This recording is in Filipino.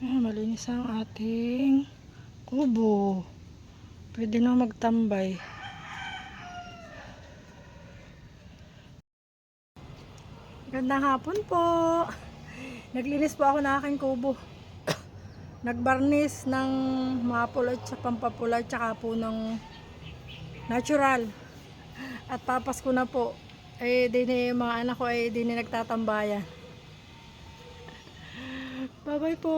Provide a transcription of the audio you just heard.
Malinis ang ating kubo. Pwede na magtambay. Gandang hapon po. Naglinis po ako ng aking kubo. Nagbarnis ng mapula at pampapula at saka po ng natural. At papas ko na po. Mga anak ko di nagtatambayan. Bye bye po.